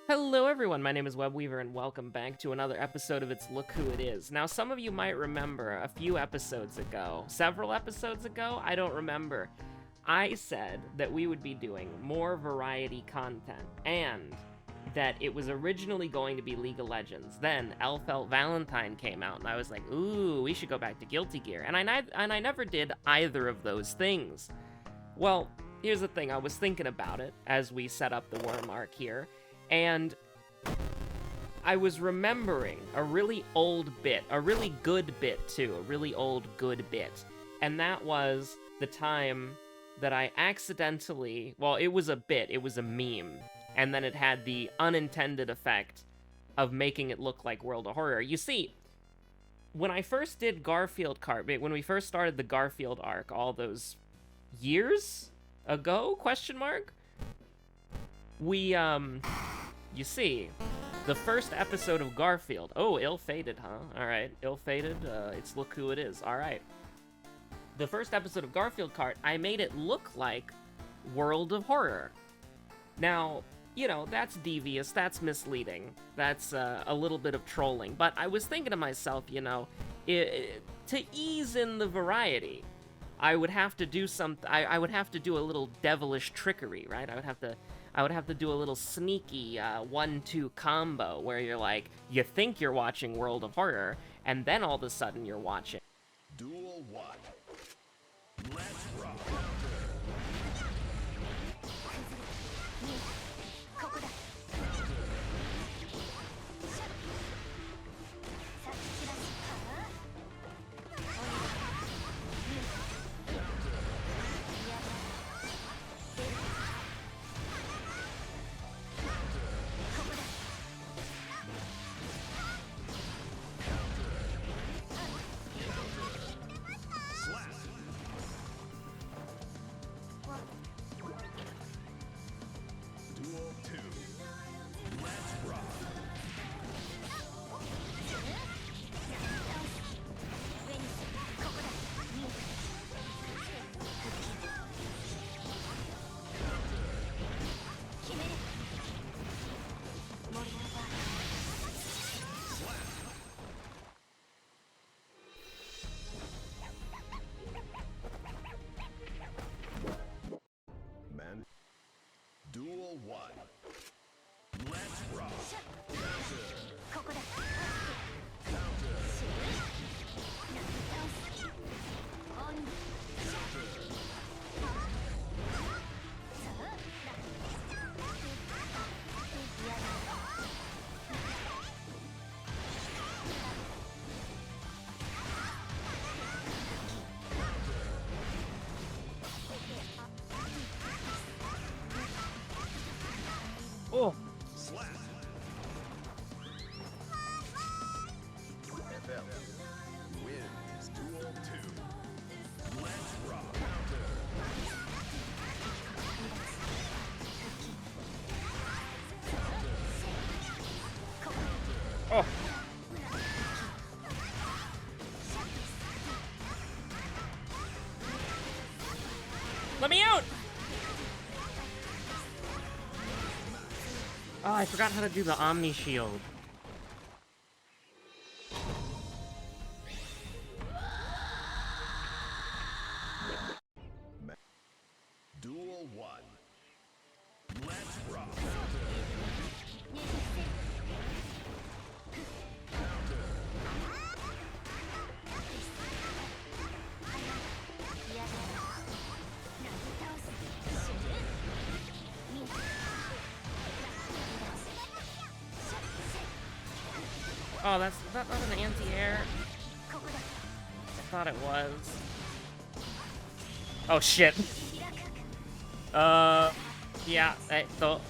Hello everyone, my name is Webweaver and welcome back to another episode of It's Look Who It Is. Now some of you might remember a few episodes ago, several episodes ago, I don't remember, I said that we would be doing more variety content and that it was originally going to be League of Legends. Then Elfelt Valentine came out and I was like, ooh, we should go back to Guilty Gear. And I never did either of those things. Well, here's the thing, I was thinking about it as we set up the worm arc here. And I was remembering a really old bit, a really good bit too, a really old good bit. And that was the time that I accidentally, well, it was a bit, it was a meme. And then it had the unintended effect of making it look like World of Horror. You see, when I first did Garfield when we first started the Garfield arc all those years ago, question mark? We, you see, the first episode of Garfield, oh, ill-fated, huh? Alright, ill-fated, it's Look Who It Is, alright. The first episode of Garfield Kart, I made it look like World of Horror. Now, you know, that's devious, that's misleading, that's a little bit of trolling, but I was thinking to myself, you know, to ease in the variety, I would have to do I would have to do a little devilish trickery, right? I would have to do a little sneaky 1-2 combo where you're like, you think you're watching World of Horror, and then all of a sudden you're watching Duel 1. Let's rock. Duel 1. Let's rock. Oh. Slap. FL wins Duel 2. Let's rock. Oh. Let me out! Oh, I forgot how to do the Omni Shield. Duel 1. Let's rock. Oh, that was an anti-air. I thought it was. Oh shit. Yeah, I thought.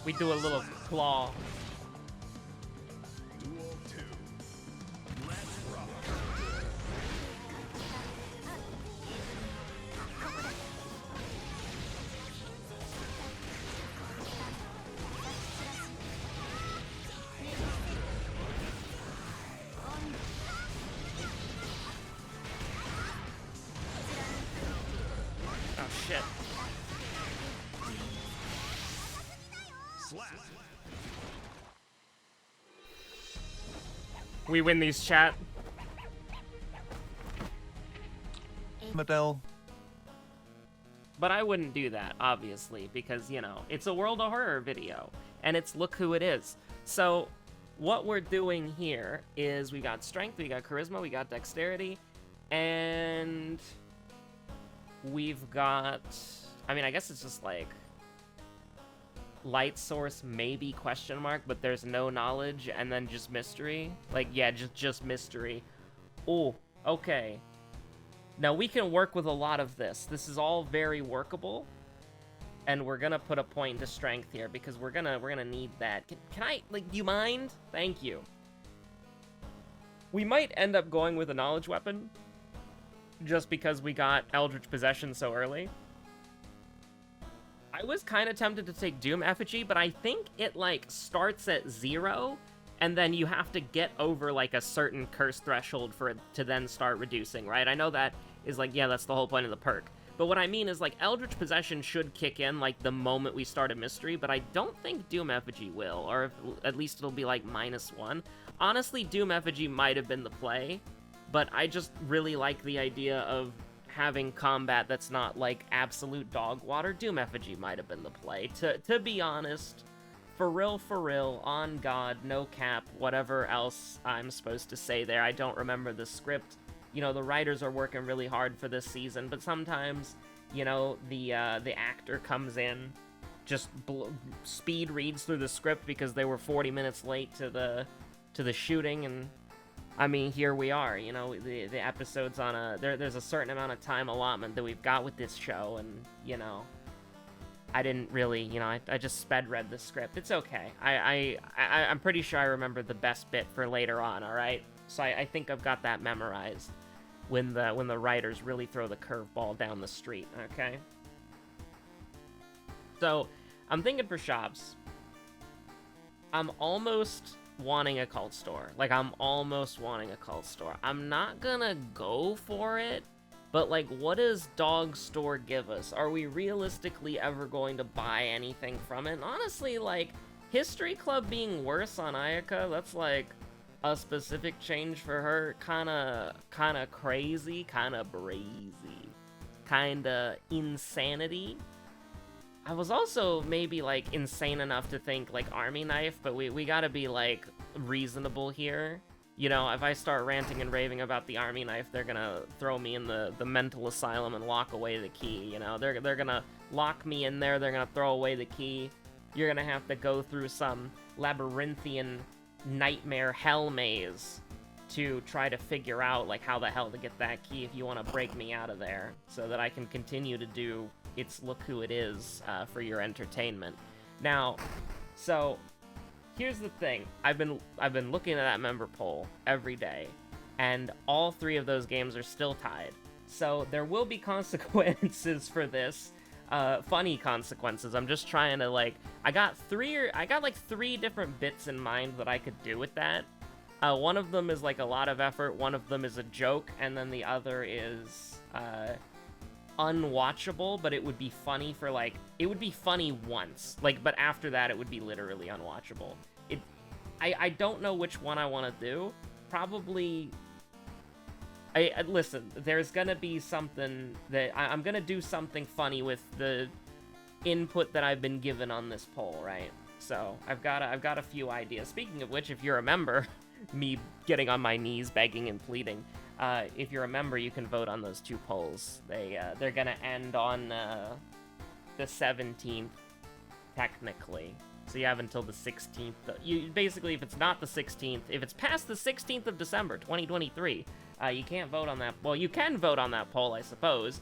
We do a little claw. Duel 2. Let's rock. Oh, shit. Slap. We win these, chat. Mattel. But I wouldn't do that, obviously, because, you know, it's a World of Horror video, and it's Look Who It Is. So, what we're doing here is we got strength, we got charisma, we got dexterity, and we've got... I mean, I guess it's just, like, light source, maybe, question mark, but there's no knowledge, and then just mystery. Like, yeah, just mystery. Oh, okay. Now, we can work with a lot of this. This is all very workable. And we're gonna put a point to strength here, because we're gonna need that. Can I, like, do you mind? Thank you. We might end up going with a knowledge weapon, just because we got Eldritch Possession so early. I was kind of tempted to take Doom Effigy, but I think it, like, starts at 0, and then you have to get over, like, a certain curse threshold for it to then start reducing, right? I know that is, like, yeah, that's the whole point of the perk. But what I mean is, like, Eldritch Possession should kick in, like, the moment we start a mystery, but I don't think Doom Effigy will, or at least it'll be, like, -1. Honestly, Doom Effigy might have been the play, but I just really like the idea of having combat that's not, like, absolute dog water. Doom Effigy might have been the play, to be honest. For real, on God, no cap, whatever else I'm supposed to say there. I don't remember the script. You know, the writers are working really hard for this season, but sometimes, you know, the actor comes in, just speed reads through the script because they were 40 minutes late to the shooting, and I mean, here we are. You know, the episode's on a there's a certain amount of time allotment that we've got with this show, and you know, I didn't really, you know, I just sped read the script. It's okay. I'm pretty sure I remember the best bit for later on. All right, so I think I've got that memorized. When the writers really throw the curveball down the street. Okay. So I'm thinking for shops. I'm almost wanting a cult store. Like, I'm almost wanting a cult store. I'm not gonna go for it. But, like, what does Dog Store give us? Are we realistically ever going to buy anything from it? And honestly, like, History Club being worse on Ayaka, that's, like, a specific change for her. Kinda crazy, kinda brazy, kinda insanity. I was also maybe, like, insane enough to think, like, Army Knife, but we gotta be, like, reasonable here. You know, if I start ranting and raving about the Army Knife, they're gonna throw me in the mental asylum and lock away the key, you know? They're gonna lock me in there, they're gonna throw away the key. You're gonna have to go through some labyrinthian nightmare hell maze to try to figure out, like, how the hell to get that key if you want to break me out of there, so that I can continue to do It's Look Who It Is for your entertainment. Now, so here's the thing. I've been looking at that member poll every day, and all 3 of those games are still tied. So there will be consequences for this. Funny consequences. I'm just trying to, like, I got like 3 different bits in mind that I could do with that. One of them is, like, a lot of effort, one of them is a joke, and then the other is, unwatchable, but it would be funny for, like, it would be funny once, like, but after that it would be literally unwatchable. I don't know which one I want to do. Probably, listen, there's gonna be something that, I'm gonna do something funny with the input that I've been given on this poll, right? So, I've got a few ideas. Speaking of which, if you're a member, me getting on my knees, begging and pleading, if you're a member, you can vote on those 2 polls. They're gonna end on the 17th, technically. So you have until the 16th. You basically, if it's not the 16th, if it's past the 16th of December, 2023, you can't vote on that. Well, you can vote on that poll, I suppose,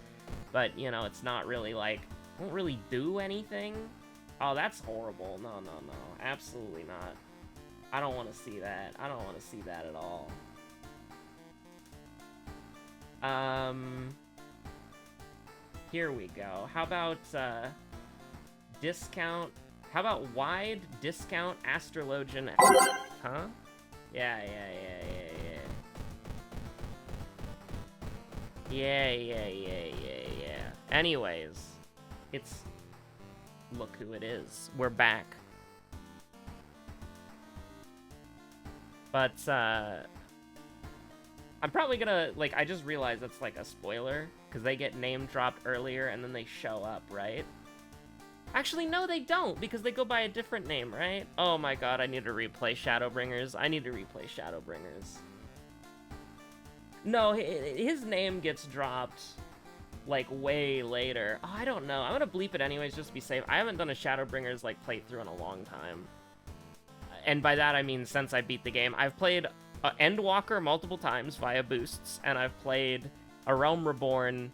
but, you know, it's not really, like, won't really do anything. Oh, that's horrible. No, absolutely not. I don't want to see that. I don't want to see that at all. Here we go. How about, discount? How about wide discount astrologian? Huh? Yeah. Yeah. Anyways, it's Look Who It Is. We're back. But, I'm probably gonna, like, I just realized that's, like, a spoiler, because they get name-dropped earlier, and then they show up, right? Actually, no, they don't, because they go by a different name, right? Oh my god, I need to replay Shadowbringers. I need to replay Shadowbringers. No, his name gets dropped, like, way later. Oh, I don't know. I'm gonna bleep it anyways, just to be safe. I haven't done a Shadowbringers, like, playthrough in a long time. And by that, I mean since I beat the game. I've played Endwalker multiple times via boosts, and I've played A Realm Reborn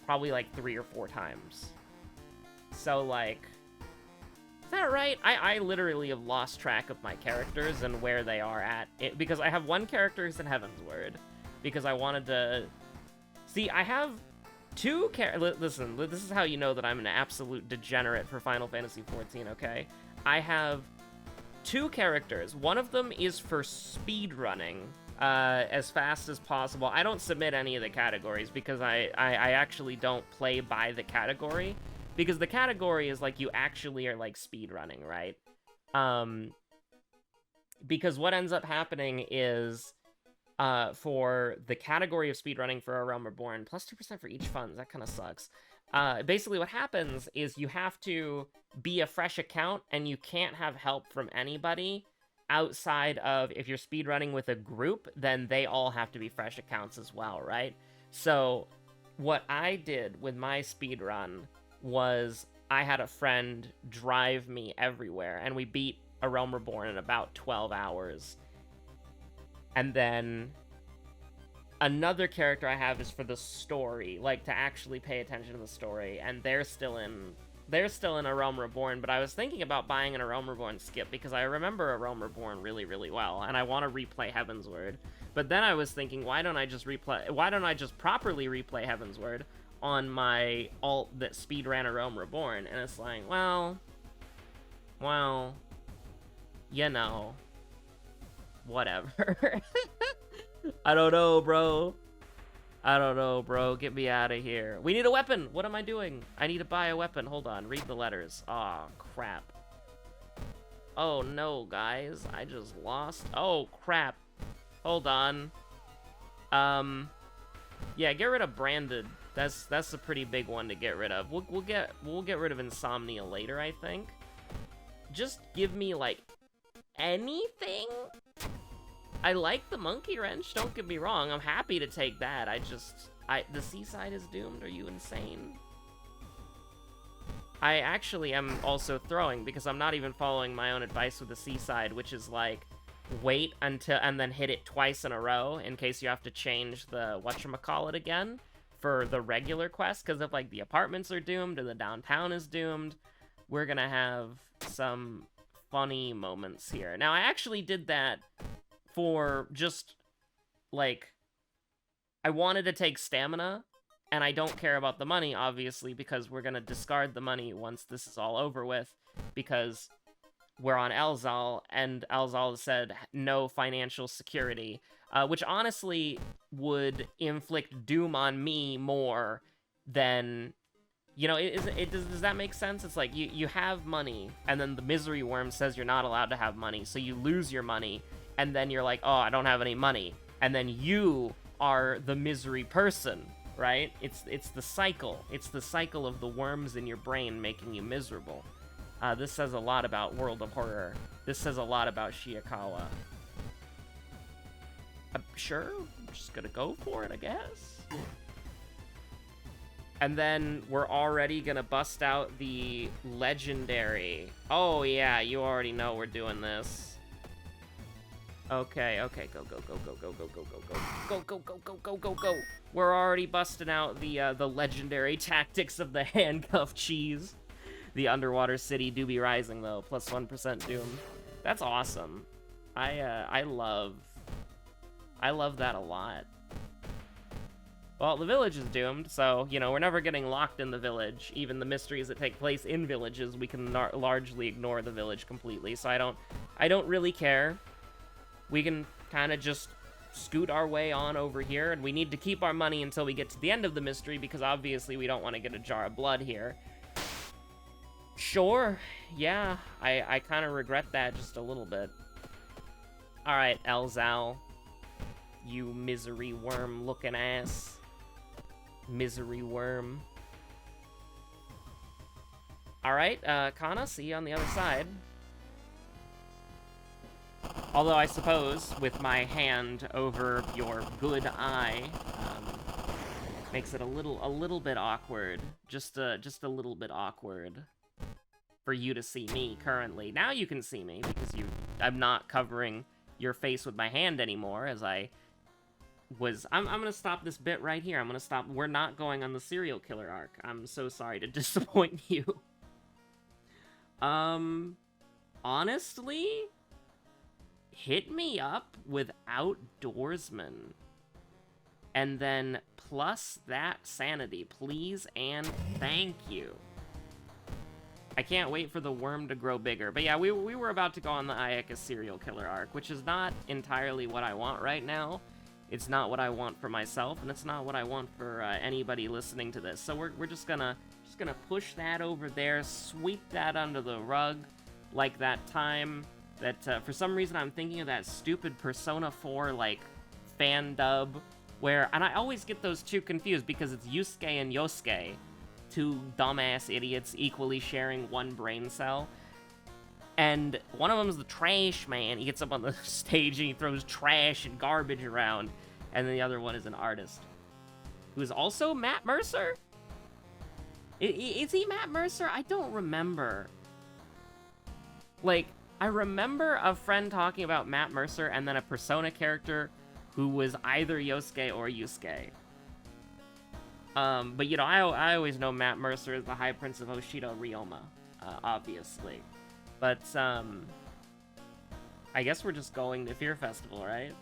probably, like, 3 or 4 times. So, like, is that right? I literally have lost track of my characters and where they are at. Because I have one character who's in Heavensward. Because I wanted to... See, I have 2 Listen, this is how you know that I'm an absolute degenerate for Final Fantasy XIV, okay? I have 2 characters. One of them is for speedrunning as fast as possible. I don't submit any of the categories because I actually don't play by the category. Because the category is, like, you actually are, like, speedrunning, right? Because what ends up happening is, for the category of speedrunning for A Realm Reborn, plus 2% for each funds, that kind of sucks. Basically what happens is you have to be a fresh account, and you can't have help from anybody outside of, if you're speedrunning with a group, then they all have to be fresh accounts as well, right? So, what I did with my speedrun was I had a friend drive me everywhere, and we beat A Realm Reborn in about 12 hours. And then another character I have is for the story, like, to actually pay attention to the story, and they're still in A Realm Reborn, but I was thinking about buying an A Realm Reborn skip, because I remember A Realm Reborn really, really well, and I want to replay Heavensward. But then I was thinking, why don't I just properly replay Heavensward on my alt that speedran A Realm Reborn? And it's like, well, you know, whatever. I don't know, bro. Get me out of here. We need a weapon. What am I doing? I need to buy a weapon. Hold on. Read the letters. Aw, crap. Oh, no, guys. I just lost. Oh, crap. Hold on. Yeah, get rid of branded. That's a pretty big one to get rid of. We'll get rid of insomnia later, I think. Just give me, like, anything. I like the monkey wrench, don't get me wrong. I'm happy to take that. The seaside is doomed. Are you insane? I actually am also throwing, because I'm not even following my own advice with the seaside, which is like, wait until, and then hit it twice in a row in case you have to change the whatchamacallit again for the regular quest, because if, like, the apartments are doomed or the downtown is doomed, we're gonna have some funny moments here. Now, I actually did that for just, like, I wanted to take stamina, and I don't care about the money, obviously, because we're gonna discard the money once this is all over with, because we're on Elzal, and Elzal said no financial security, which honestly would inflict doom on me more than, you know, does that make sense? It's like, you have money, and then the misery worm says you're not allowed to have money, so you lose your money, and then you're like, oh, I don't have any money, and then you are the misery person, right? It's the cycle. It's the cycle of the worms in your brain making you miserable. This says a lot about World of Horror. This says a lot about Shiakawa. Sure, I'm just gonna go for it, I guess. And then we're already gonna bust out the legendary. Oh yeah, you already know we're doing this. Okay, go. We're already busting out the legendary tactics of the handcuff cheese. The underwater city do be rising though, plus 1% doom. That's awesome. I love that a lot. Well, the village is doomed, so, you know, we're never getting locked in the village. Even the mysteries that take place in villages, we can largely ignore the village completely, so I don't really care. We can kind of just scoot our way on over here, and we need to keep our money until we get to the end of the mystery, because obviously we don't want to get a jar of blood here. Sure, yeah, I kind of regret that just a little bit. Alright, Elzal. You misery worm looking ass. Misery worm. Alright, Kana, see you on the other side. Although I suppose, with my hand over your good eye, makes it a little bit awkward. Just a little bit awkward for you to see me currently. Now you can see me, because I'm not covering your face with my hand anymore, as I was... I'm gonna stop this bit right here. I'm gonna stop. We're not going on the serial killer arc. I'm so sorry to disappoint you. Honestly, hit me up with Outdoorsman. And then plus that sanity, please and thank you. I can't wait for the worm to grow bigger. But yeah, we were about to go on the Ayaka serial killer arc, which is not entirely what I want right now. It's not what I want for myself, and it's not what I want for anybody listening to this. So we're just gonna push that over there, sweep that under the rug, like that time that for some reason I'm thinking of that stupid Persona 4 like fan dub where, and I always get those two confused because it's Yusuke and Yosuke, two dumbass idiots equally sharing one brain cell. And one of them is the trash man. He gets up on the stage and he throws trash and garbage around. And then the other one is an artist who is also Matt Mercer. Is he Matt Mercer? I don't remember. Like, I remember a friend talking about Matt Mercer and then a Persona character who was either Yosuke or Yusuke. But, you know, I always know Matt Mercer as the High Prince of Oshido Ryoma, obviously. But, I guess we're just going to Fear Festival, right?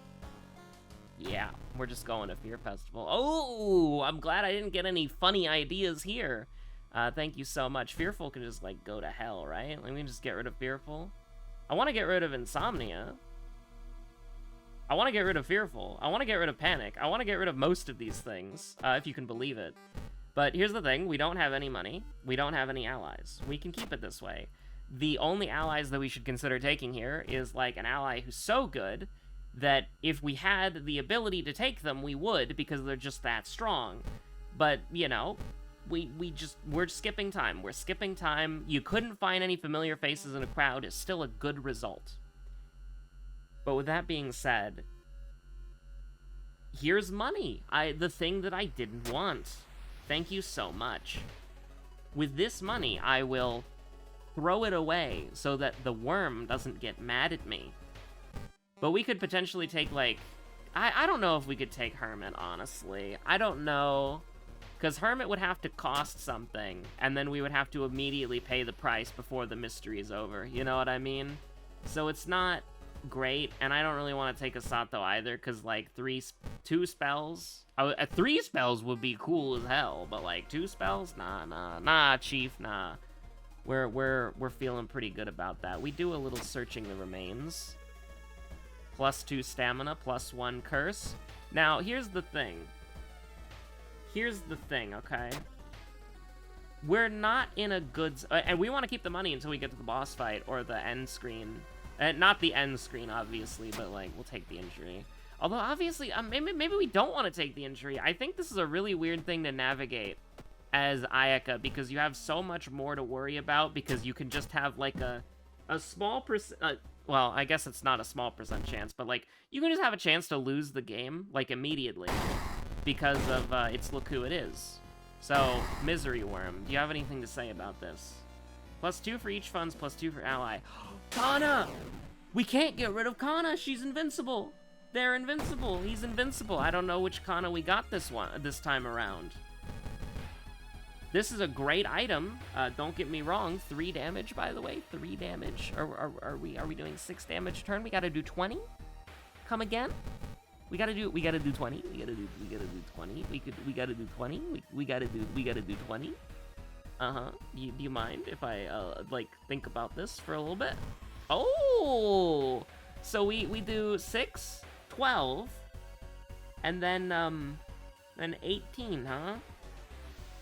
Yeah, we're just going to Fear Festival. Oh, I'm glad I didn't get any funny ideas here. Thank you so much. Fearful can just, like, go to hell, right? Let me just get rid of Fearful. I want to get rid of Insomnia. I want to get rid of Fearful. I want to get rid of Panic. I want to get rid of most of these things, if you can believe it. But here's the thing. We don't have any money. We don't have any allies. We can keep it this way. The only allies that we should consider taking here is, like, an ally who's so good that if we had the ability to take them, we would, because they're just that strong. But, you know, we're skipping time. We're skipping time. You couldn't find any familiar faces in a crowd is still a good result. But with that being said, here's money. The thing that I didn't want. Thank you so much. With this money, I will throw it away so that the worm doesn't get mad at me. But we could potentially take, like... I don't know if we could take Hermit, honestly. I don't know. Because Hermit would have to cost something, and then we would have to immediately pay the price before the mystery is over. You know what I mean? So it's not great, and I don't really want to take a Sato either, because, like, 2 spells... 3 spells would be cool as hell, but, like, 2 spells? Nah, Chief, nah. We're feeling pretty good about that. We do a little searching the remains. +2 stamina, +1 curse. Now, here's the thing. Okay? We're not in a good... and we want to keep the money until we get to the boss fight or the end screen. Not the end screen, obviously, but, like, we'll take the injury. Although, obviously, maybe we don't want to take the injury. I think this is a really weird thing to navigate as Ayaka, because you have so much more to worry about, because you can just have, like, a small percent... well, I guess it's not a small percent chance, but, like, you can just have a chance to lose the game, like, immediately, because of, it's Look Who It Is. So, Misery Worm, do you have anything to say about this? +2 for each funds, +2 for ally. Kana! We can't get rid of Kana! She's invincible! They're invincible! He's invincible! I don't know which Kana we got this time around. This is a great item. Don't get me wrong. 3 damage, by the way. 3 damage. Are we doing 6 damage a turn? We gotta do 20? Come again? We gotta do 20. We gotta do 20. We gotta do 20. We gotta do 20. Do you mind if I like think about this for a little bit? Oh, so we do 6, 12, And then 18, huh?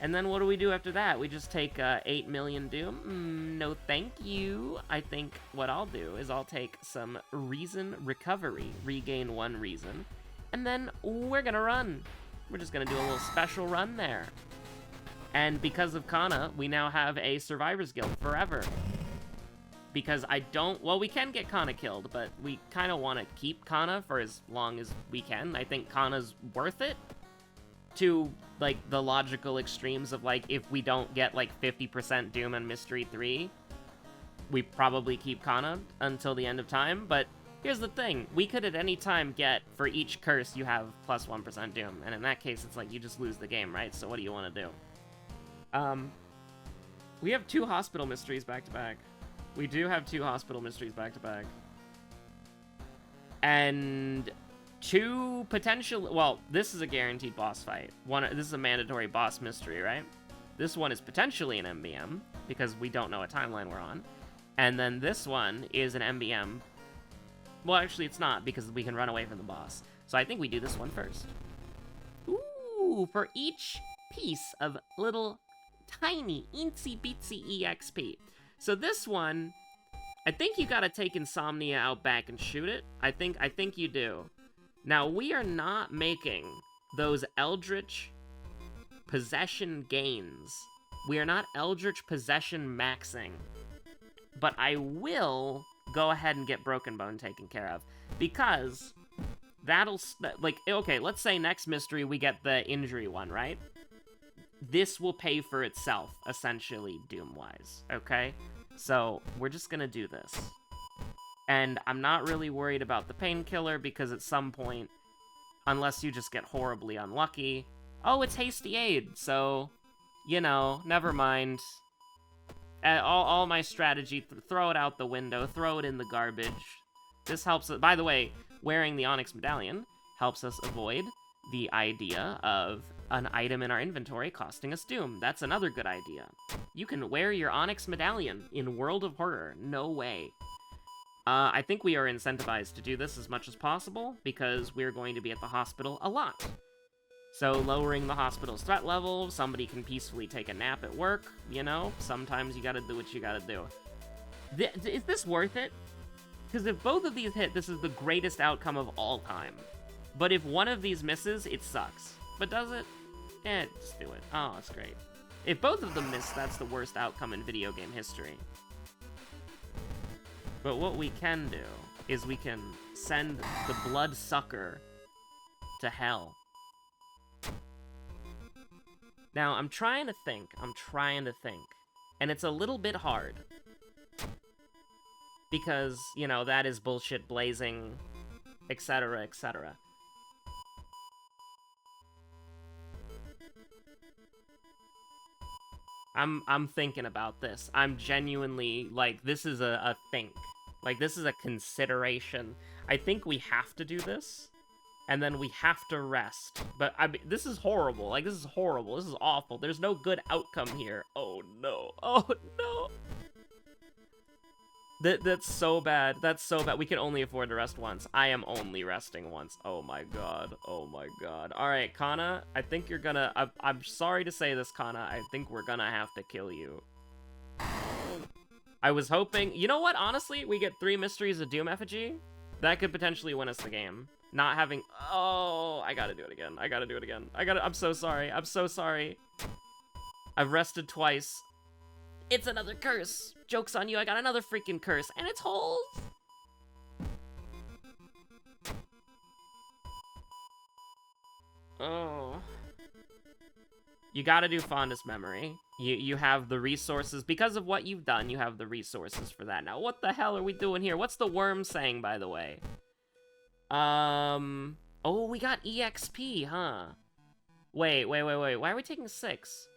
And then what do we do after that? We just take 8 million Doom? No thank you. I think what I'll do is I'll take some Reason Recovery, regain 1 Reason, and then we're gonna run. We're just gonna do a little special run there. And because of Kana, we now have a Survivor's Guild forever. Because well, we can get Kana killed, but we kind of want to keep Kana for as long as we can. I think Kana's worth it. To, like, the logical extremes of, like, if we don't get, like, 50% Doom and Mystery 3, we probably keep Kana until the end of time, but here's the thing. We could at any time get, for each curse, you have plus 1% Doom, and in that case, it's like, you just lose the game, right? So what do you want to do? We have 2 Hospital Mysteries back-to-back. We do have 2 Hospital Mysteries back-to-back. And 2 potential... Well, this is a guaranteed boss fight. This is a mandatory boss mystery, right? This one is potentially an MBM, because we don't know what timeline we're on. And then this one is an MBM. Well, actually, it's not, because we can run away from the boss. So I think we do this one first. Ooh, for each piece of little tiny, itsy-bitsy EXP. So this one, I think you gotta take Insomnia out back and shoot it. I think you do. Now, we are not making those Eldritch Possession gains. We are not Eldritch Possession maxing. But I will go ahead and get Broken Bone taken care of. Because that'll, like, okay, let's say next mystery we get the injury one, right? This will pay for itself, essentially, Doom-wise, okay? So, we're just gonna do this. And I'm not really worried about the painkiller, because at some point, unless you just get horribly unlucky... Oh, it's Hasty Aid, so, you know, never mind. All my strategy, throw it out the window, throw it in the garbage. This helps... By the way, wearing the Onyx Medallion helps us avoid the idea of an item in our inventory costing us Doom. That's another good idea. You can wear your Onyx Medallion in World of Horror. No way. I think we are incentivized to do this as much as possible, because we're going to be at the hospital a lot. So lowering the hospital's threat level, somebody can peacefully take a nap at work, you know? Sometimes you gotta do what you gotta do. Is this worth it? Because if both of these hit, this is the greatest outcome of all time. But if one of these misses, it sucks. But does it? Eh, just do it. Oh, that's great. If both of them miss, that's the worst outcome in video game history. But what we can do is we can send the Bloodsucker to hell. Now, I'm trying to think. And it's a little bit hard. Because, you know, that is bullshit blazing, etc., etc. I'm thinking about this. I'm genuinely, like, this is a think. Like, this is a consideration. I think we have to do this, and then we have to rest. But, I mean, this is horrible. Like, this is horrible. This is awful. There's no good outcome here. Oh, no. Oh, no. That's so bad. That's so bad. We can only afford to rest once. I am only resting once. Oh my god. Oh my god. Alright, Kana, I think you're gonna... I'm sorry to say this, Kana. I think we're gonna have to kill you. I was hoping... You know what? Honestly, we get 3 Mysteries of Doom effigy. That could potentially win us the game. Not having... Oh, I gotta do it again. I'm so sorry. I'm so sorry. I've rested twice. It's another curse. Joke's on you, I got another freaking curse, and it's holes. Oh. You gotta do Fondest Memory. You have the resources. Because of what you've done, you have the resources for that. Now, what the hell are we doing here? What's the worm saying, by the way? Oh, we got EXP, huh? Wait. Why are we taking 6?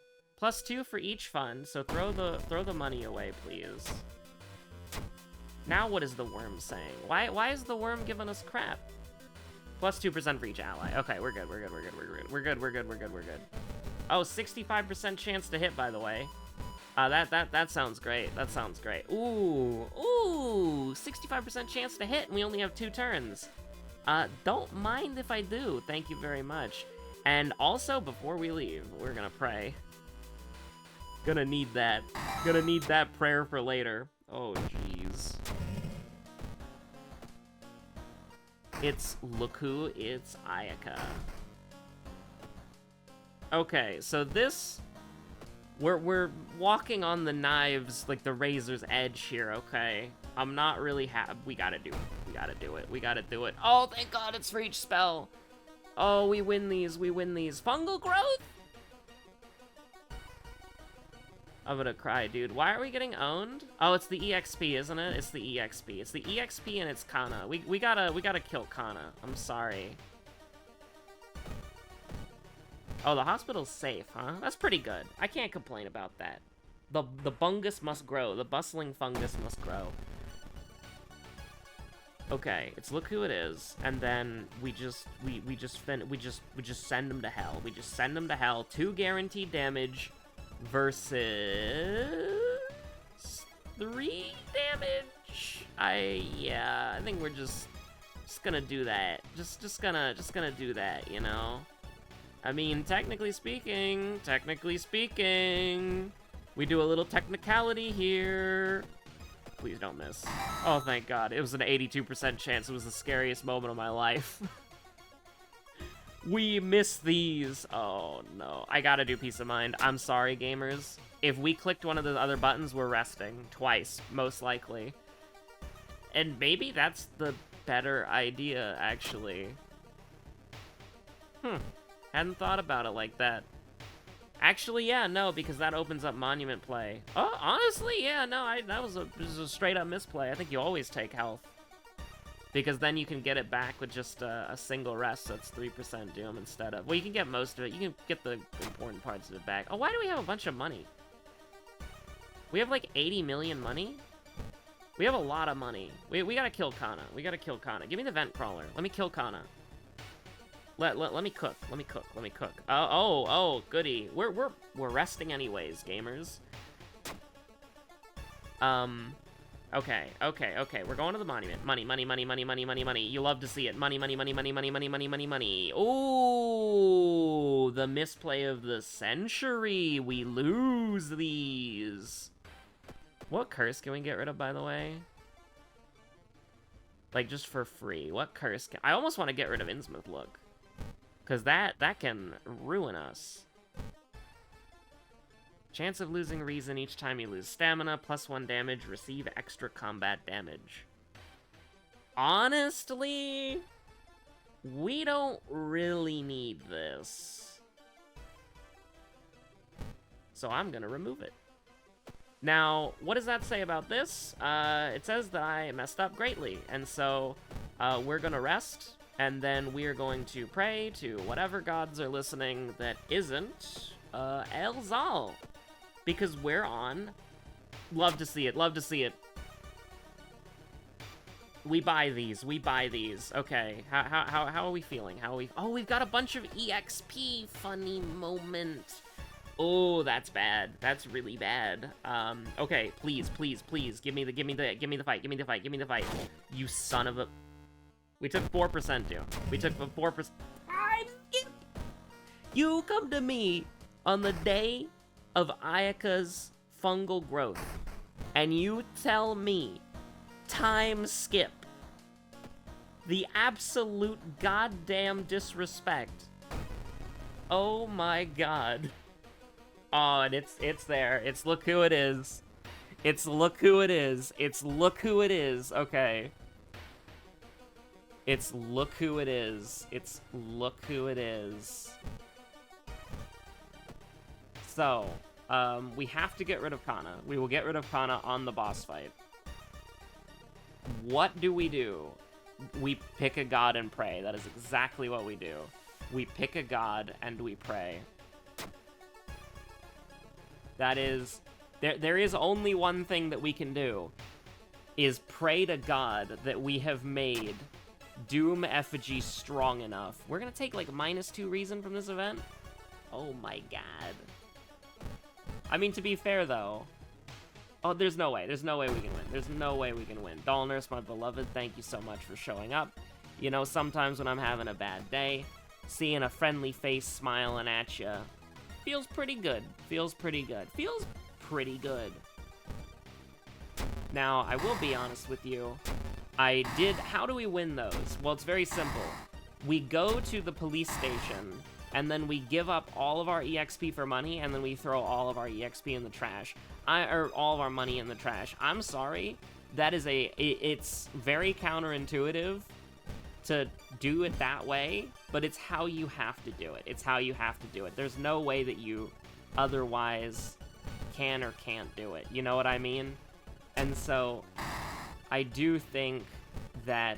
+2 for each fund, so throw the money away, please. Now what is the worm saying? Why is the worm giving us crap? +2% for each ally. Okay, we're good. Oh, 65% chance to hit, by the way. That sounds great. That sounds great. Ooh, 65% chance to hit, and we only have 2 turns. Don't mind if I do. Thank you very much. And also, before we leave, we're gonna pray. Gonna need that. Gonna need that prayer for later. Oh, jeez. It's Luku, it's Ayaka. Okay, so this... We're walking on the knives, like the razor's edge here, okay? I'm not really happy. We gotta do it. We gotta do it. We gotta do it. Oh, thank God, it's for each spell. Oh, we win these. We win these. Fungal growth? I'm gonna cry, dude. Why are we getting owned? Oh, it's the EXP, isn't it? It's the EXP. It's the EXP and it's Kana. We gotta kill Kana. I'm sorry. Oh, the hospital's safe, huh? That's pretty good. I can't complain about that. The bungus must grow. The bustling fungus must grow. Okay, it's look who it is, and then we just send him to hell. We just send him to hell. 2 guaranteed damage versus 3 damage. I think we're just gonna do that. Just gonna do that, you know. I mean, technically speaking, we do a little technicality here. Please don't miss. Oh, thank God. It was an 82% chance. It was the scariest moment of my life. We miss these. Oh, no. I gotta do peace of mind. I'm sorry, gamers. If we clicked one of the other buttons, we're resting. Twice, most likely. And maybe that's the better idea, actually. Hadn't thought about it like that. Actually, yeah, no, because that opens up monument play. Oh, honestly, yeah, no, that was a straight up misplay. I think you always take health. Because then you can get it back with just a single rest, so it's 3% doom instead of... Well, you can get most of it. You can get the important parts of it back. Oh, why do we have a bunch of money? We have like 80 million money? We have a lot of money. We gotta kill Kana. We gotta kill Kana. Give me the vent crawler. Let me kill Kana. Let me cook. Let me cook. Oh, goody. We're resting anyways, gamers. Okay. We're going to the monument. Money. You love to see it. Money. Ooh, the misplay of the century. We lose these. What curse can we get rid of, by the way? Like, just for free. What curse can... I almost want to get rid of Innsmouth Look. Because that can ruin us. Chance of losing reason each time you lose stamina, +1 damage, receive extra combat damage. Honestly, we don't really need this. So I'm gonna remove it. Now, what does that say about this? It says that I messed up greatly, and so we're gonna rest. And then we're going to pray to whatever gods are listening that isn't El Zal. Because we're on. Love to see it. We buy these. Okay, how are we feeling? Oh, we've got a bunch of EXP. Funny moment. Oh, that's bad. That's really bad. Okay, please. Give me the fight. You son of a... We took 4% doom. We took 4%. You come to me on the day of Ayaka's fungal growth, and you tell me time skip. The absolute goddamn disrespect. Oh my God. Oh, and it's there. It's look who it is. Okay. It's look who it is. So, we have to get rid of Kana. We will get rid of Kana on the boss fight. What do? We pick a god and pray. That is exactly what we do. We pick a god and we pray. That is... There is only one thing that we can do. Is pray to God that we have made Doom Effigy strong enough. We're gonna take, like, -2 reason from this event? Oh my God. I mean, to be fair, though... Oh, there's no way we can win. Dalnurse, my beloved, thank you so much for showing up. You know, sometimes when I'm having a bad day, seeing a friendly face smiling at you feels pretty good. Feels pretty good. Feels pretty good. Now, I will be honest with you. How do we win those? Well, it's very simple. We go to the police station, and then we give up all of our EXP for money, and then we throw all of our EXP in the trash. Or all of our money in the trash. I'm sorry. That is it's very counterintuitive to do it that way, but it's how you have to do it. It's how you have to do it. There's no way that you otherwise can or can't do it. You know what I mean? And so, I do think that...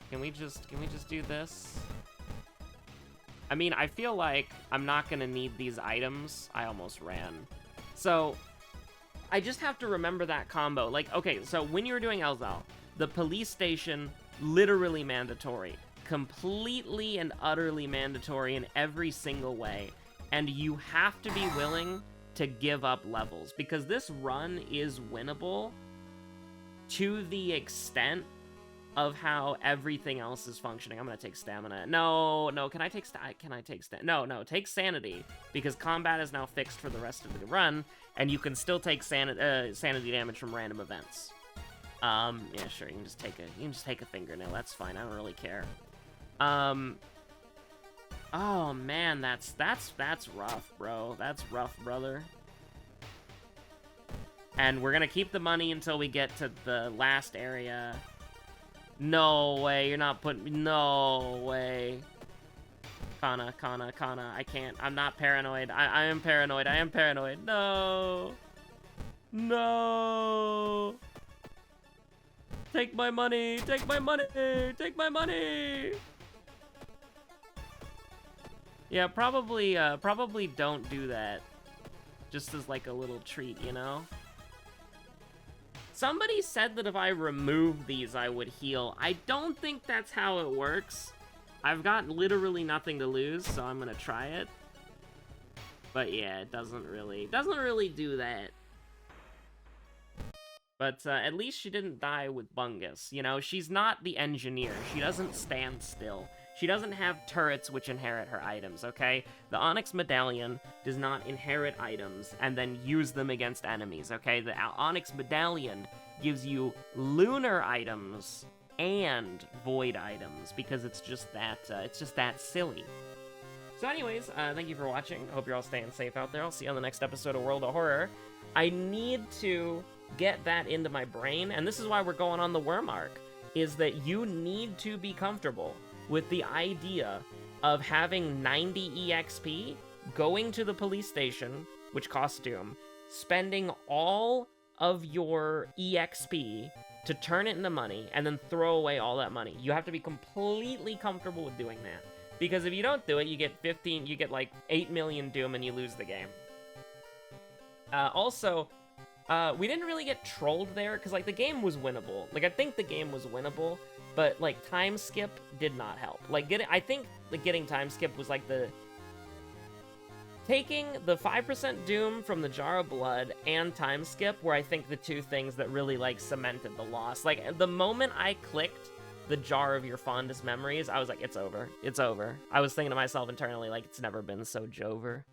Can we just do this? I mean, I feel like I'm not gonna need these items. I almost ran. So, I just have to remember that combo. Like, okay, so when you're doing Elzal, the police station, literally mandatory. Completely and utterly mandatory in every single way. And you have to be willing to give up levels, because this run is winnable to the extent of how everything else is functioning. I'm gonna take stamina. No, can I take No, take sanity, because combat is now fixed for the rest of the run, and you can still take sanity damage from random events. Yeah, sure, you can just take a fingernail, that's fine, I don't really care. Oh man, that's rough, bro. That's rough, brother. And we're gonna keep the money until we get to the last area. No way, you're not putting... No way. Kana, I can't. I'm not paranoid. I am paranoid. No. No. Take my money. Take my money. Yeah, probably don't do that. Just as like a little treat, you know? Somebody said that if I remove these, I would heal. I don't think that's how it works. I've got literally nothing to lose, so I'm gonna try it. But yeah, it doesn't really do that. But at least she didn't die with Bungus. You know, she's not the engineer. She doesn't stand still. She doesn't have turrets which inherit her items, okay? The Onyx Medallion does not inherit items and then use them against enemies, okay? The Onyx Medallion gives you lunar items and void items because it's just that silly. So anyways, thank you for watching. I hope you're all staying safe out there. I'll see you on the next episode of World of Horror. I need to get that into my brain, and this is why we're going on the worm arc, is that you need to be comfortable with the idea of having 90 EXP, going to the police station, which costs Doom, spending all of your EXP to turn it into money, and then throw away all that money. You have to be completely comfortable with doing that. Because if you don't do it, you get like 8 million Doom and you lose the game. Also, we didn't really get trolled there, because like the game was winnable. Like I think the game was winnable, but like time skip did not help. Like I think getting time skip was like taking the 5% Doom from the Jar of Blood and time skip were I think the two things that really like cemented the loss. Like the moment I clicked the Jar of Your Fondest Memories, I was like, it's over. It's over. I was thinking to myself internally, like, it's never been so Jover.